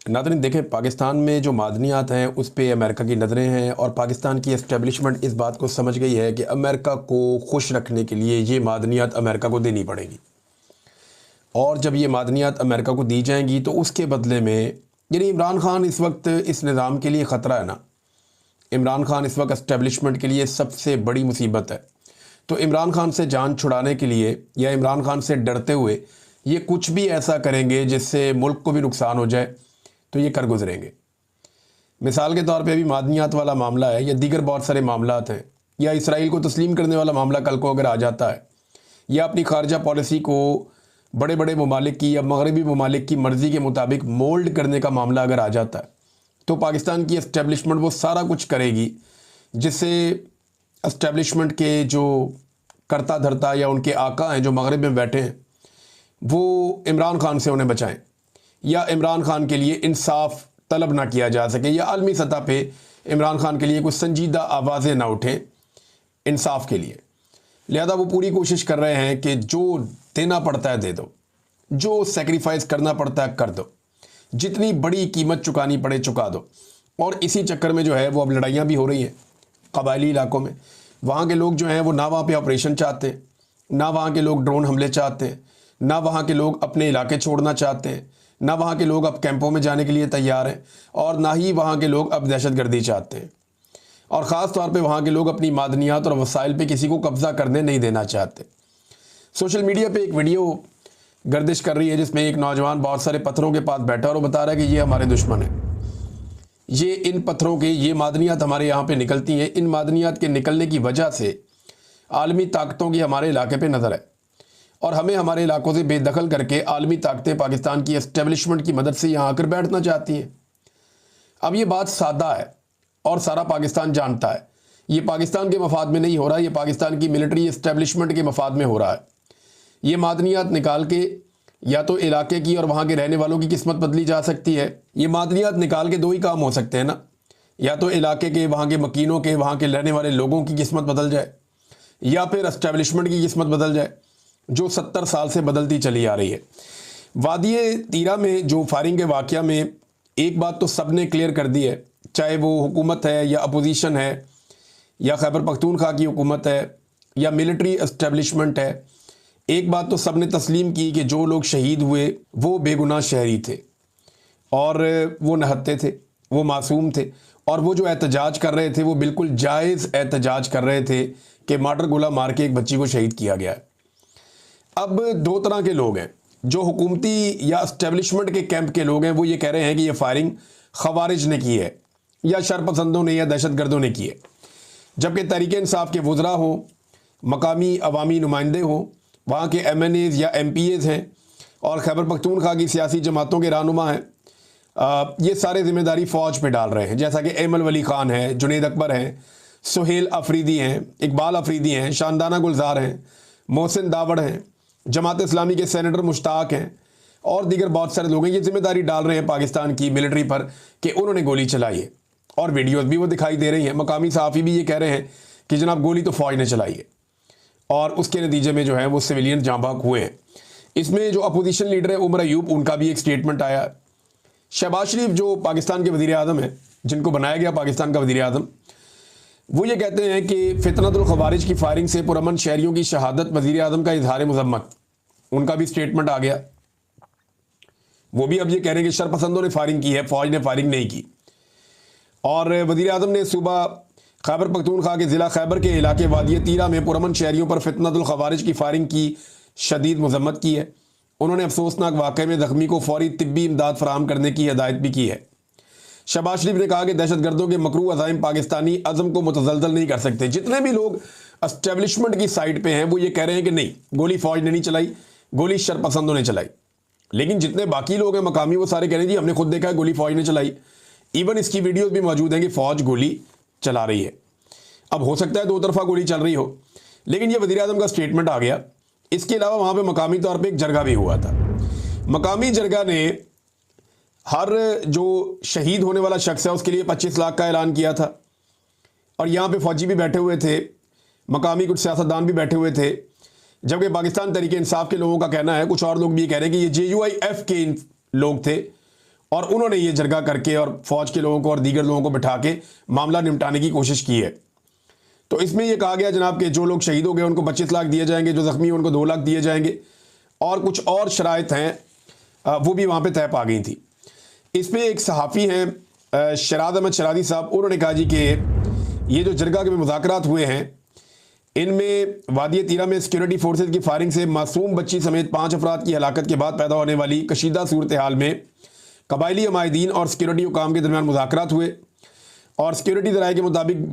ناظرین دیکھیں، پاکستان میں جو معدنیات ہیں اس پہ امریکہ کی نظریں ہیں، اور پاکستان کی اسٹیبلشمنٹ اس بات کو سمجھ گئی ہے کہ امریکہ کو خوش رکھنے کے لیے یہ معدنیات امریکہ کو دینی پڑیں گی، اور جب یہ معدنیات امریکہ کو دی جائیں گی تو اس کے بدلے میں یعنی عمران خان اس وقت اس نظام کے لیے خطرہ ہے نا۔ عمران خان اس وقت اسٹیبلشمنٹ کے لیے سب سے بڑی مصیبت ہے، تو عمران خان سے جان چھڑانے کے لیے یا عمران خان سے ڈرتے ہوئے یہ کچھ بھی ایسا کریں گے جس سے ملک کو بھی نقصان ہو جائے تو یہ کر گزریں گے۔ مثال کے طور پہ ابھی معدنیات والا معاملہ ہے، یا دیگر بہت سارے معاملات ہیں، یا اسرائیل کو تسلیم کرنے والا معاملہ کل کو اگر آ جاتا ہے، یا اپنی خارجہ پالیسی کو بڑے بڑے ممالک کی یا مغربی ممالک کی مرضی کے مطابق مولڈ کرنے کا معاملہ اگر آ جاتا ہے، تو پاکستان کی اسٹیبلشمنٹ وہ سارا کچھ کرے گی جس سے اسٹیبلشمنٹ کے جو کرتا دھرتا یا ان کے آقا ہیں جو مغرب میں بیٹھے ہیں وہ عمران خان سے انہیں بچائیں، یا عمران خان کے لیے انصاف طلب نہ کیا جا سکے، یا عالمی سطح پہ عمران خان کے لیے کوئی سنجیدہ آوازیں نہ اٹھیں انصاف کے لیے۔ لہذا وہ پوری کوشش کر رہے ہیں کہ جو دینا پڑتا ہے دے دو، جو سیکریفائز کرنا پڑتا ہے کر دو، جتنی بڑی قیمت چکانی پڑے چکا دو۔ اور اسی چکر میں جو ہے وہ اب لڑائیاں بھی ہو رہی ہیں قبائلی علاقوں میں۔ وہاں کے لوگ جو ہیں وہ نہ وہاں پہ آپریشن چاہتے ہیں، نہ وہاں کے لوگ ڈرون حملے چاہتے ہیں، نہ وہاں کے لوگ اپنے علاقے چھوڑنا چاہتے ہیں، نہ وہاں کے لوگ اب کیمپوں میں جانے کے لیے تیار ہیں، اور نہ ہی وہاں کے لوگ اب دہشت گردی چاہتے ہیں، اور خاص طور پہ وہاں کے لوگ اپنی معدنیات اور وسائل پہ کسی کو قبضہ کرنے نہیں دینا چاہتے۔ سوشل میڈیا پہ ایک ویڈیو گردش کر رہی ہے جس میں ایک نوجوان بہت سارے پتھروں کے پاس بیٹھا اور وہ بتا رہا ہے کہ یہ ہمارے دشمن ہیں، یہ ان پتھروں کے یہ معدنیات ہمارے یہاں پہ نکلتی ہیں، ان معدنیات کے نکلنے کی وجہ سے عالمی طاقتوں کی ہمارے علاقے پہ نظر ہے، اور ہمیں ہمارے علاقوں سے بے دخل کر کے عالمی طاقتیں پاکستان کی اسٹیبلشمنٹ کی مدد سے یہاں آ کر بیٹھنا چاہتی ہیں۔ اب یہ بات سادہ ہے اور سارا پاکستان جانتا ہے، یہ پاکستان کے مفاد میں نہیں ہو رہا، یہ پاکستان کی ملٹری اسٹیبلشمنٹ کے مفاد میں ہو رہا ہے۔ یہ معدنیات نکال کے یا تو علاقے کی اور وہاں کے رہنے والوں کی قسمت بدلی جا سکتی ہے، یہ معدنیات نکال کے دو ہی کام ہو سکتے ہیں نا، یا تو علاقے کے وہاں کے مکینوں کے وہاں کے رہنے والے لوگوں کی قسمت بدل جائے، یا پھر اسٹیبلشمنٹ کی قسمت بدل جائے جو 70 سال سے بدلتی چلی آ رہی ہے۔ وادی تیرا میں جو فائرنگ کے واقعہ میں ایک بات تو سب نے کلیئر کر دی ہے، چاہے وہ حکومت ہے یا اپوزیشن ہے یا خیبر پختونخوا کی حکومت ہے یا ملٹری اسٹیبلشمنٹ ہے، ایک بات تو سب نے تسلیم کی کہ جو لوگ شہید ہوئے وہ بے گناہ شہری تھے، اور وہ نہتے تھے، وہ معصوم تھے، اور وہ جو احتجاج کر رہے تھے وہ بالکل جائز احتجاج کر رہے تھے کہ مارٹر گولہ مار کے ایک بچی کو شہید کیا گیا ہے۔ اب دو طرح کے لوگ ہیں، جو حکومتی یا اسٹیبلشمنٹ کے کیمپ کے لوگ ہیں وہ یہ کہہ رہے ہیں کہ یہ فائرنگ خوارج نے کی ہے یا شرپسندوں نے یا دہشت گردوں نے کی ہے، جبکہ تحریک انصاف کے وزراء ہوں، مقامی عوامی نمائندے ہوں، وہاں کے ایم این ایز یا ایم پی ایز ہیں، اور خیبر پختونخوا کی سیاسی جماعتوں کے رہنما ہیں، یہ سارے ذمہ داری فوج پہ ڈال رہے ہیں، جیسا کہ ایمل ولی خان ہے، جنید اکبر ہیں، سہیل افریدی ہیں، اقبال افریدی ہیں، شاندانہ گلزار ہیں، محسن داوڑ ہیں، جماعت اسلامی کے سینیٹر مشتاق ہیں، اور دیگر بہت سارے لوگ ہیں۔ یہ ذمہ داری ڈال رہے ہیں پاکستان کی ملٹری پر کہ انہوں نے گولی چلائی ہے، اور ویڈیوز بھی وہ دکھائی دے رہی ہیں۔ مقامی صحافی بھی یہ کہہ رہے ہیں کہ جناب گولی تو فوج نے چلائی ہے، اور اس کے نتیجے میں جو ہے وہ سویلین جاں بحق ہوئے ہیں۔ اس میں جو اپوزیشن لیڈر ہے عمر ایوب، ان کا بھی ایک سٹیٹمنٹ آیا ہے۔ شہباز شریف جو پاکستان کے وزیر اعظم ہیں، جن کو بنایا گیا پاکستان کا وزیر اعظم، وہ یہ کہتے ہیں کہ فتنۃ الخوارج کی فائرنگ سے پرامن شہریوں کی شہادت وزیر اعظم کا اظہار مذمت، ان کا بھی سٹیٹمنٹ آ گیا۔ وہ بھی اب یہ کہہ رہے ہیں کہ شرپسندوں نے فائرنگ کی ہے، فوج نے فائرنگ نہیں کی۔ اور وزیر اعظم نے صوبہ خیبر پختونخوا کے ضلع خیبر کے علاقے وادی تیرا میں پرامن شہریوں پر فتنۃ الخوارج کی فائرنگ کی شدید مذمت کی ہے۔ انہوں نے افسوسناک واقعے میں زخمی کو فوری طبی امداد فراہم کرنے کی ہدایت بھی کی ہے۔ شہباز شریف نے کہا کہ دہشت گردوں کے مکروہ عزائم پاکستانی عزم کو متزلزل نہیں کر سکتے۔ جتنے بھی لوگ اسٹیبلشمنٹ کی سائٹ پہ ہیں وہ یہ کہہ رہے ہیں کہ نہیں، گولی فوج نے نہیں چلائی، گولی شرپسندوں نے چلائی، لیکن جتنے باقی لوگ ہیں مقامی وہ سارے کہہ رہے ہیں جی ہم نے خود دیکھا ہے گولی فوج نے چلائی، ایون اس کی ویڈیوز بھی موجود ہیں کہ فوج گولی چلا رہی ہے۔ اب ہو سکتا ہے دو طرفہ گولی چل رہی ہو، لیکن یہ وزیر اعظم کا سٹیٹمنٹ آ گیا۔ اس کے علاوہ وہاں پہ مقامی طور پہ ایک جرگہ بھی ہوا تھا۔ مقامی جرگہ نے ہر جو شہید ہونے والا شخص ہے اس کے لیے 25 لاکھ کا اعلان کیا تھا، اور یہاں پہ فوجی بھی بیٹھے ہوئے تھے، مقامی کچھ سیاستدان بھی بیٹھے ہوئے تھے، جبکہ پاکستان تحریک انصاف کے لوگوں کا کہنا ہے، کچھ اور لوگ بھی یہ کہہ رہے ہیں کہ یہ JUIF کے لوگ تھے، اور انہوں نے یہ جرگہ کر کے اور فوج کے لوگوں کو اور دیگر لوگوں کو بٹھا کے معاملہ نمٹانے کی کوشش کی ہے۔ تو اس میں یہ کہا گیا جناب کہ جو لوگ شہید ہو گئے ان کو 25 لاکھ دیے جائیں گے، جو زخمی ہیں ان کو 2 لاکھ دیے جائیں گے، اور کچھ اور شرائط ہیں وہ بھی وہاں پہ طے پا گئی تھی۔ اس پہ ایک صحافی ہیں شراد احمد شرادی صاحب، انہوں نے کہا جی کہ یہ جو جرگہ کے مذاکرات ہوئے ہیں ان میں وادی تیرہ میں سیکیورٹی فورسز کی فائرنگ سے معصوم بچی سمیت 5 افراد کی ہلاکت کے بعد پیدا ہونے والی کشیدہ صورتحال میں قبائلی عمائدین اور سیکیورٹی حکام کے درمیان مذاکرات ہوئے، اور سیکیورٹی ذرائع کے مطابق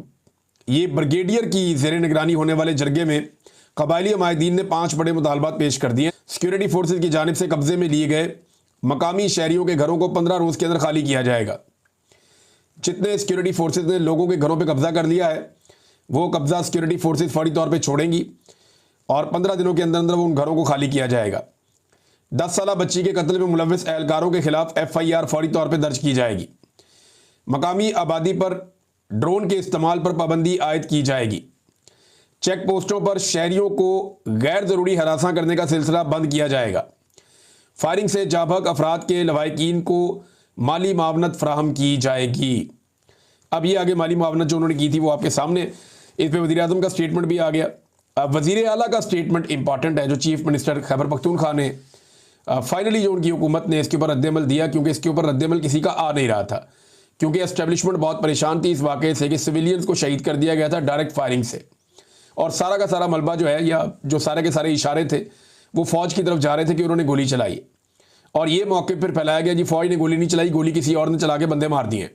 یہ بریگیڈیئر کی زیر نگرانی ہونے والے جرگے میں قبائلی عمائدین نے 5 بڑے مطالبات پیش کر دیے۔ سیکیورٹی فورسز کی جانب سے قبضے میں لیے گئے مقامی شہریوں کے گھروں کو 15 روز کے اندر خالی کیا جائے گا۔ جتنے سیکیورٹی فورسز نے لوگوں کے گھروں پہ قبضہ کر لیا ہے وہ قبضہ سیکیورٹی فورسز فوری طور پہ چھوڑیں گی، اور 15 دنوں کے اندر وہ ان گھروں کو خالی کیا جائے گا۔ 10 سالہ بچی کے قتل میں ملوث اہلکاروں کے خلاف FIR فوری طور پہ درج کی جائے گی۔ مقامی آبادی پر ڈرون کے استعمال پر پابندی عائد کی جائے گی۔ چیک پوسٹوں پر شہریوں کو غیر ضروری ہراساں کرنے کا سلسلہ بند کیا جائے گا۔ فائرنگ سے جاں بحق افراد کے لواحقین کو مالی معاونت فراہم کی جائے گی۔ اب یہ آگے مالی معاونت جو انہوں نے کی تھی وہ آپ کے سامنے، اس پہ وزیر اعظم کا سٹیٹمنٹ بھی آ گیا۔ وزیر اعلیٰ کا سٹیٹمنٹ امپورٹنٹ ہے جو چیف منسٹر خیبر پختونخوا نے فائنلی جو ان کی حکومت نے اس کے اوپر رد عمل دیا، کیونکہ اس کے اوپر رد عمل کسی کا آ نہیں رہا تھا، کیونکہ اسٹیبلشمنٹ بہت پریشان تھی اس واقعے سے کہ سویلینز کو شہید کر دیا گیا تھا ڈائریکٹ فائرنگ سے، اور سارا کا سارا ملبہ جو ہے یا جو سارے کے سارے اشارے تھے وہ فوج کی طرف جا رہے تھے کہ انہوں نے گولی چلائی، اور یہ موقع پھر پھیلایا گیا جی فوج نے گولی نہیں چلائی، گولی کسی اور نے چلا کے بندے مار دیے ہیں۔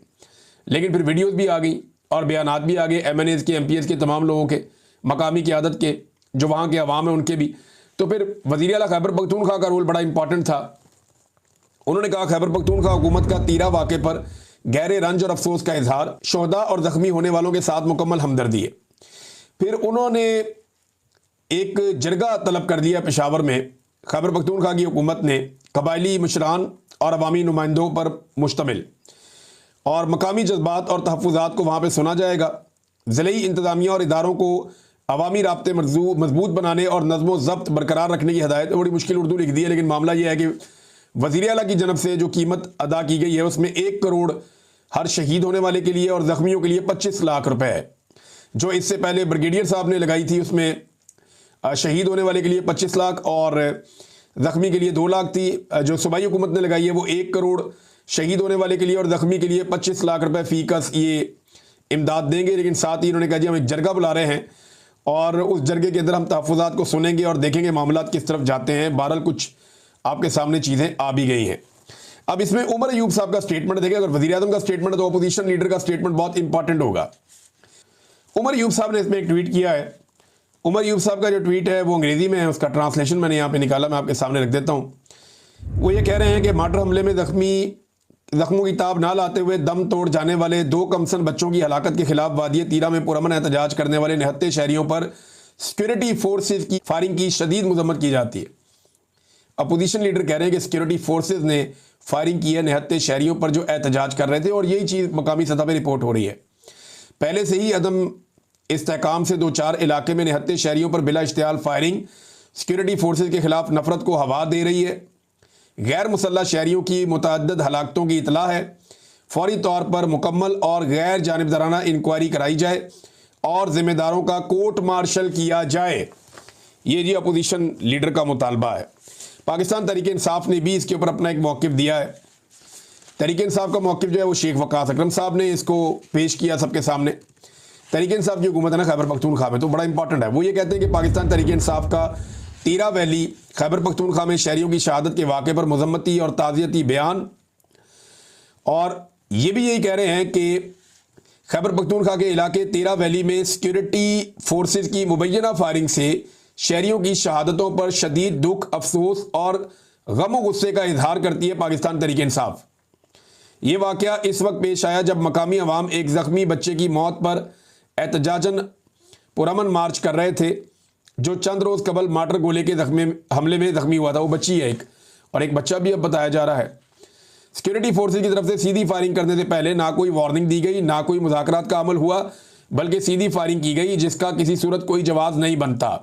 لیکن پھر ویڈیوز بھی آ گئیں اور بیانات بھی آ گئے MNAs کے MPs کے تمام لوگوں کے، مقامی قیادت کے، جو وہاں کے عوام ہیں ان کے بھی۔ تو پھر وزیر اعلیٰ خیبر پختونخوا کا رول بڑا امپورٹنٹ تھا۔ انہوں نے کہا خیبر پختونخوا حکومت کا تیرہ واقعے پر گہرے رنج اور افسوس کا اظہار، شہداء اور زخمی ہونے والوں کے ساتھ مکمل ہمدردی ہے۔ پھر انہوں نے ایک جرگہ طلب کر دیا پشاور میں، خیبر پختونخوا کی حکومت نے قبائلی مشران اور عوامی نمائندوں پر مشتمل، اور مقامی جذبات اور تحفظات کو وہاں پہ سنا جائے گا۔ ضلعی انتظامیہ اور اداروں کو عوامی رابطے مضبوط بنانے اور نظم و ضبط برقرار رکھنے کی ہدایت۔ بڑی مشکل اردو لکھ دی ہے، لیکن معاملہ یہ ہے کہ وزیر اعلیٰ کی جانب سے جو قیمت ادا کی گئی ہے اس میں 1 کروڑ ہر شہید ہونے والے کے لیے اور زخمیوں کے لیے 25 لاکھ روپے ہے، جو اس سے پہلے بریگیڈیئر صاحب نے لگائی تھی، اس میں شہید ہونے والے کے لیے 25 لاکھ اور زخمی کے لیے 2 لاکھ تھی۔ جو صوبائی حکومت نے لگائی ہے وہ 1 کروڑ شہید ہونے والے کے لیے اور زخمی کے لیے 25 لاکھ روپے فی کس یہ امداد دیں گے۔ لیکن ساتھ ہی انہوں نے کہا جی ہم ایک جرگہ بلا رہے ہیں اور اس جرگے کے اندر ہم تحفظات کو سنیں گے اور دیکھیں گے معاملات کس طرف جاتے ہیں۔ بہرحال کچھ آپ کے سامنے چیزیں آ بھی گئی ہیں۔ اب اس میں عمر ایوب صاحب کا سٹیٹمنٹ دیکھیں، اگر وزیر اعظم کا سٹیٹمنٹ ہے تو اپوزیشن لیڈر کا سٹیٹمنٹ بہت امپورٹنٹ ہوگا۔ عمر ایوب صاحب نے اس میں ایک ٹویٹ کیا ہے۔ عمر ایوب صاحب کا جو ٹویٹ ہے وہ انگریزی میں ہے، اس کا ٹرانسلیشن میں نے یہاں پہ نکالا، میں آپ کے سامنے رکھ دیتا ہوں۔ وہ یہ کہہ رہے ہیں کہ مارٹر حملے میں زخموں کی تاب نہ لاتے ہوئے دم توڑ جانے والے 2 کمسن بچوں کی ہلاکت کے خلاف وادی تیرہ میں پرامن احتجاج کرنے والے نہتے شہریوں پر سیکیورٹی فورسز کی فائرنگ کی شدید مذمت کی جاتی ہے۔ اپوزیشن لیڈر کہہ رہے ہیں کہ سیکیورٹی فورسز نے فائرنگ کی ہے نہتے شہریوں پر جو احتجاج کر رہے تھے، اور یہی چیز مقامی سطح پہ رپورٹ ہو رہی ہے۔ پہلے سے ہی عدم استحکام سے 2-4 علاقے میں نہتے شہریوں پر بلا اشتعال فائرنگ سیکیورٹی فورسز کے خلاف نفرت کو ہوا دے رہی ہے۔ غیر مسلح شہریوں کی متعدد ہلاکتوں کی اطلاع ہے۔ فوری طور پر مکمل اور غیر جانبدارانہ انکوائری کرائی جائے اور ذمہ داروں کا کورٹ مارشل کیا جائے۔ یہ جی اپوزیشن لیڈر کا مطالبہ ہے۔ پاکستان تحریک انصاف نے بھی اس کے اوپر اپنا ایک موقف دیا ہے۔ تحریک انصاف کا موقف جو ہے وہ شیخ وقاص اکرم صاحب نے اس کو پیش کیا سب کے سامنے۔ تحریک انصاف کی حکومت ہے نا خیبر پختونخوا میں، تو بڑا امپورٹنٹ ہے۔ وہ یہ کہتے ہیں کہ پاکستان تحریک انصاف کا تیرہ ویلی خیبر پختونخوا میں شہریوں کی شہادت کے واقعے پر مذمتی اور تعزیتی بیان، اور یہ بھی یہی کہہ رہے ہیں کہ خیبر پختونخوا کے علاقے تیرہ ویلی میں سیکیورٹی فورسز کی مبینہ فائرنگ سے شہریوں کی شہادتوں پر شدید دکھ، افسوس اور غم و غصے کا اظہار کرتی ہے پاکستان تحریک انصاف۔ یہ واقعہ اس وقت پیش آیا جب مقامی عوام ایک زخمی بچے کی موت پر احتجاجاً پرامن مارچ کر رہے تھے، جو چند روز قبل مارٹر گولے کے حملے میں زخمی ہوا تھا۔ وہ بچی ہے اور ایک بچہ بھی اب بتایا جا رہا ہے۔ سیکیورٹی فورسز کی طرف سے سیدھی فائرنگ کرنے سے پہلے نہ کوئی وارننگ دی گئی، نہ کوئی مذاکرات کا عمل ہوا، بلکہ سیدھی فائرنگ کی گئی جس کا کسی صورت کوئی جواز نہیں بنتا۔